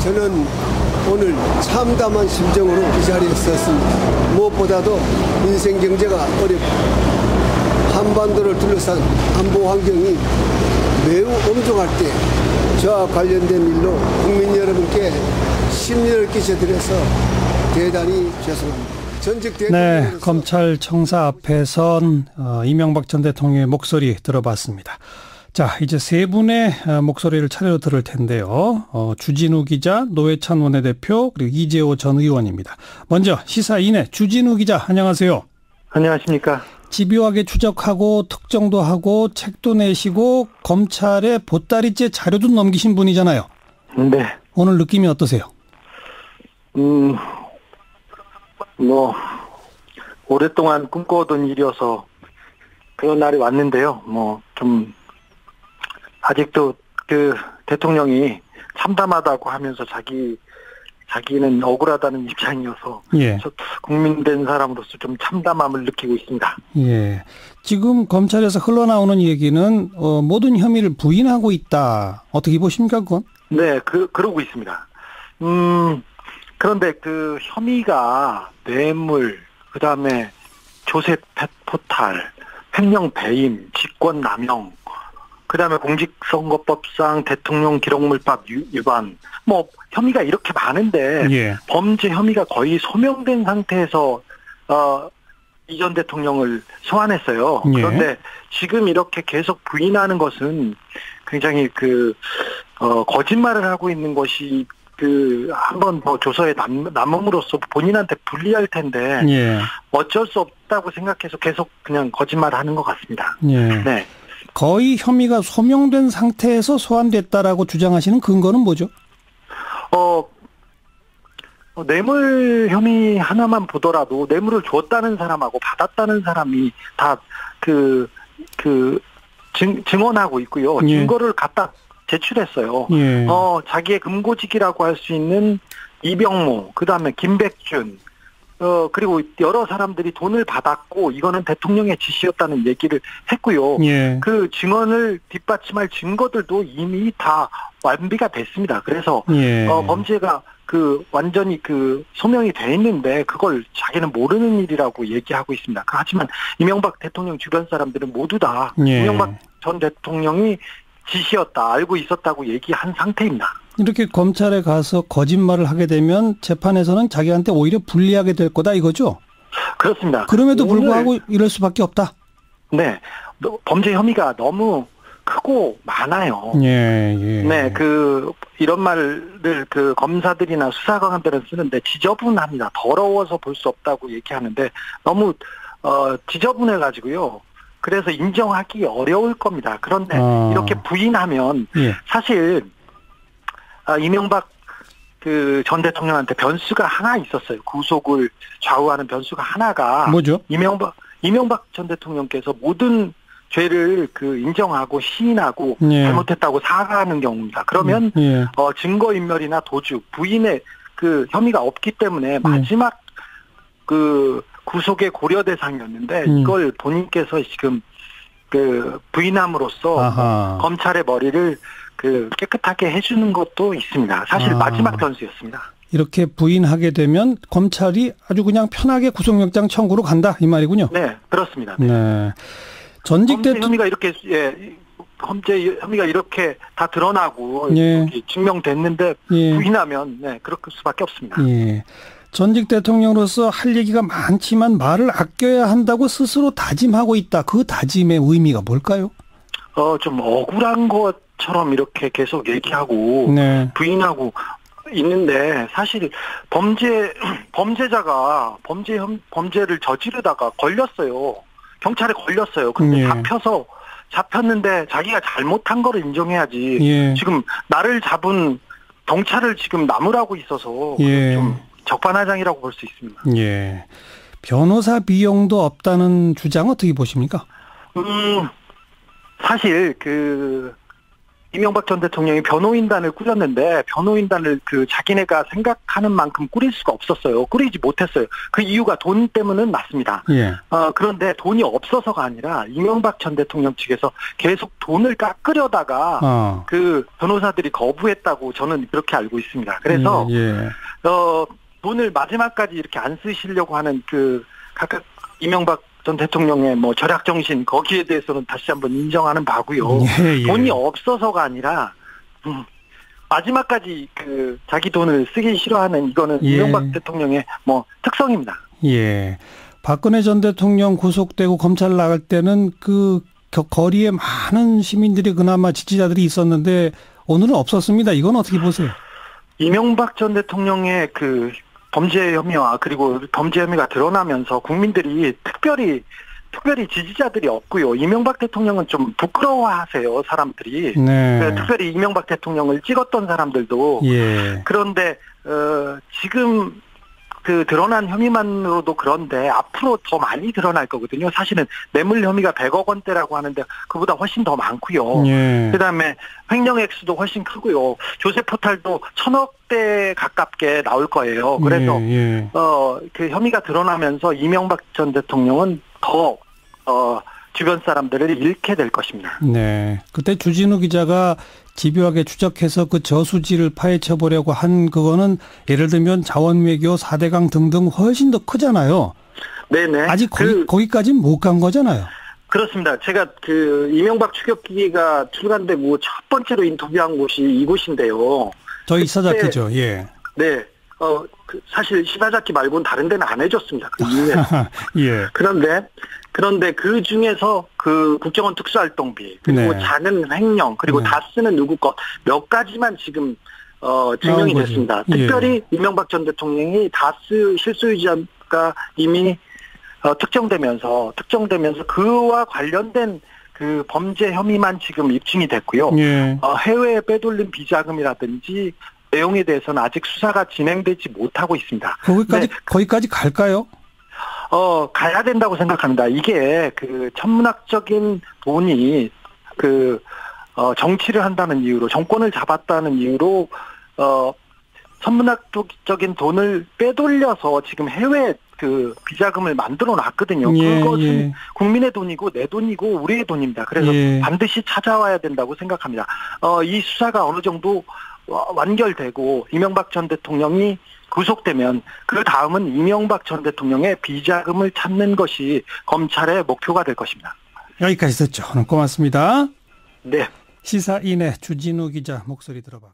저는 오늘 참담한 심정으로 이 자리에 섰습니다. 무엇보다도 민생 경제가 어렵고 한반도를 둘러싼 안보 환경이 매우 엄중할 때 저와 관련된 일로 국민 여러분께 심려를 끼쳐드려서 대단히 죄송합니다. 네, 검찰청사 앞에선 이명박 전 대통령의 목소리 들어봤습니다. 자, 이제 세 분의 목소리를 차례로 들을 텐데요. 주진우 기자, 노회찬 원내대표, 그리고 이재호 전 의원입니다. 먼저 시사인의 주진우 기자, 안녕하세요. 안녕하십니까. 집요하게 추적하고 특정도 하고 책도 내시고 검찰에 보따리째 자료도 넘기신 분이잖아요. 네. 오늘 느낌이 어떠세요? 오랫동안 꿈꿔오던 일이어서 그런 날이 왔는데요. 좀 아직도 그 대통령이 참담하다고 하면서 자기는 억울하다는 입장이어서 예. 저 국민된 사람으로서 좀 참담함을 느끼고 있습니다. 예. 지금 검찰에서 흘러나오는 얘기는 모든 혐의를 부인하고 있다. 어떻게 보십니까, 그건? 네, 그러고 있습니다. 그런데 그 혐의가 뇌물, 그다음에 조세 포탈, 횡령 배임, 직권 남용, 그다음에 공직선거법상 대통령 기록물법 위반, 혐의가 이렇게 많은데 예. 범죄 혐의가 거의 소명된 상태에서 이 전 대통령을 소환했어요. 예. 그런데 지금 이렇게 계속 부인하는 것은 굉장히 거짓말을 하고 있는 것이 한번 조서에 남음으로써 본인한테 불리할 텐데 예. 어쩔 수 없다고 생각해서 계속 그냥 거짓말을 하는 것 같습니다. 예. 네. 거의 혐의가 소명된 상태에서 소환됐다라고 주장하시는 근거는 뭐죠? 뇌물 혐의 하나만 보더라도 뇌물을 줬다는 사람하고 받았다는 사람이 다 증언하고 있고요. 예. 증거를 갖다 제출했어요. 예. 자기의 금고직이라고 할 수 있는 이병모, 그다음에 김백준, 그리고 여러 사람들이 돈을 받았고 이거는 대통령의 지시였다는 얘기를 했고요. 예. 그 증언을 뒷받침할 증거들도 이미 다 완비가 됐습니다. 그래서 예. 범죄가 완전히 소명이 돼 있는데 그걸 자기는 모르는 일이라고 얘기하고 있습니다. 하지만 이명박 대통령 주변 사람들은 모두 다 예. 이명박 전 대통령이 지시였다, 알고 있었다고 얘기한 상태입니다. 이렇게 검찰에 가서 거짓말을 하게 되면 재판에서는 자기한테 오히려 불리하게 될 거다 이거죠? 그렇습니다. 그럼에도 불구하고 이럴 수밖에 없다? 네. 범죄 혐의가 너무 크고 많아요. 예, 예. 네, 이런 말을 검사들이나 수사관들은 쓰는데 지저분합니다. 더러워서 볼 수 없다고 얘기하는데 너무 지저분해가지고요. 그래서 인정하기 어려울 겁니다. 그런데 이렇게 부인하면 예. 사실 이명박 전 대통령한테 변수가 하나 있었어요. 구속을 좌우하는 변수가 하나가 뭐죠? 이명박 전 대통령께서 모든 죄를 인정하고 시인하고 예. 잘못했다고 사과하는 경우입니다. 그러면 예. 증거인멸이나 도주, 부인의 혐의가 없기 때문에 마지막 구속의 고려 대상이었는데 이걸 본인께서 지금 부인함으로써 아하. 검찰의 머리를 깨끗하게 해주는 것도 있습니다. 사실 마지막 변수였습니다. 이렇게 부인하게 되면 검찰이 아주 그냥 편하게 구속영장 청구로 간다 이 말이군요. 네, 그렇습니다. 네. 네. 전직 혐의가 이렇게 범죄 혐의가 이렇게 다 드러나고 예. 증명됐는데 예. 부인하면 그럴 수밖에 없습니다. 예. 전직 대통령으로서 할 얘기가 많지만 말을 아껴야 한다고 스스로 다짐하고 있다. 그 다짐의 의미가 뭘까요? 좀 억울한 것처럼 이렇게 계속 얘기하고 네. 부인하고 있는데 사실 범죄자가 범죄를 저지르다가 걸렸어요. 경찰에 걸렸어요. 근데 예. 잡혔는데 자기가 잘못한 거를 인정해야지. 예. 지금 나를 잡은 경찰을 지금 나무라고 있어서 예. 좀 적반하장이라고 볼 수 있습니다. 예. 변호사 비용도 없다는 주장 어떻게 보십니까? 사실 이명박 전 대통령이 변호인단을 꾸렸는데 변호인단을 자기네가 생각하는 만큼 꾸릴 수가 없었어요. 꾸리지 못했어요. 그 이유가 돈 때문은 맞습니다. 예. 그런데 돈이 없어서가 아니라 이명박 전 대통령 측에서 계속 돈을 깎으려다가 그 변호사들이 거부했다고 저는 그렇게 알고 있습니다. 그래서 돈을 마지막까지 이렇게 안 쓰시려고 하는 각각 이명박 전 대통령의 절약 정신 거기에 대해서는 다시 한번 인정하는 바고요. 돈이 없어서가 아니라 마지막까지 자기 돈을 쓰기 싫어하는 이거는 이명박 대통령의 특성입니다. 예. 박근혜 전 대통령 구속되고 검찰 나갈 때는 거리에 많은 시민들이 그나마 지지자들이 있었는데 오늘은 없었습니다. 이건 어떻게 보세요? 이명박 전 대통령의 범죄 혐의와 그리고 범죄 혐의가 드러나면서 국민들이 특별히 지지자들이 없고요. 이명박 대통령은 좀 부끄러워하세요, 사람들이. 네. 특별히 이명박 대통령을 찍었던 사람들도. 그런데 지금 드러난 횡의만으로도 그런데 앞으로 더 많이 드러날 거거든요. 사실은 뇌물 혐의가 100억 원대라고 하는데 그보다 훨씬 더 많고요. 그다음에 횡령 액수도 훨씬 크고요. 조세 포탈도 1000억대 가깝게 나올 거예요. 그래서 혐의가 드러나면서 이명박 전 대통령은 더 주변 사람들을 잃게 될 것입니다. 네. 그때 주진우 기자가 집요하게 추적해서 그 저수지를 파헤쳐 보려고 한 그거는 예를 들면 자원외교 4대강 등등 훨씬 더 크잖아요. 네네. 아직 거기까지는 못 간 거잖아요. 그렇습니다. 제가 이명박 추격기가 출간되고 첫 번째로 인터뷰한 곳이 이곳인데요. 저희 시사자키죠. 예. 네. 사실 시사자키 말고는 다른 데는 안 해줬습니다. 그 이후에서. 예. 그런데 그 중에서 국정원 특수활동비 그리고 자는 횡령 그리고 다 쓰는 누구 것 몇 가지만 지금 증명이 됐습니다. 특별히 이명박 전 대통령이 다스 실소유자가 이미 특정되면서 그와 관련된 범죄 혐의만 지금 입증이 됐고요. 해외에 빼돌린 비자금이라든지 내용에 대해서는 아직 수사가 진행되지 못하고 있습니다. 거기까지 갈까요? 가야 된다고 생각합니다. 이게 천문학적인 돈이 정치를 한다는 이유로 정권을 잡았다는 이유로 천문학적인 돈을 빼돌려서 지금 해외 비자금을 만들어 놨거든요. 그것은 국민의 돈이고 내 돈이고 우리의 돈입니다. 그래서 반드시 찾아와야 된다고 생각합니다. 이 수사가 어느 정도 완결되고 이명박 전 대통령이 구속되면 그 다음은 이명박 전 대통령의 비자금을 찾는 것이 검찰의 목표가 될 것입니다. 여기까지 듣죠. 고맙습니다. 네. 시사인의 주진우 기자 목소리 들어봤고.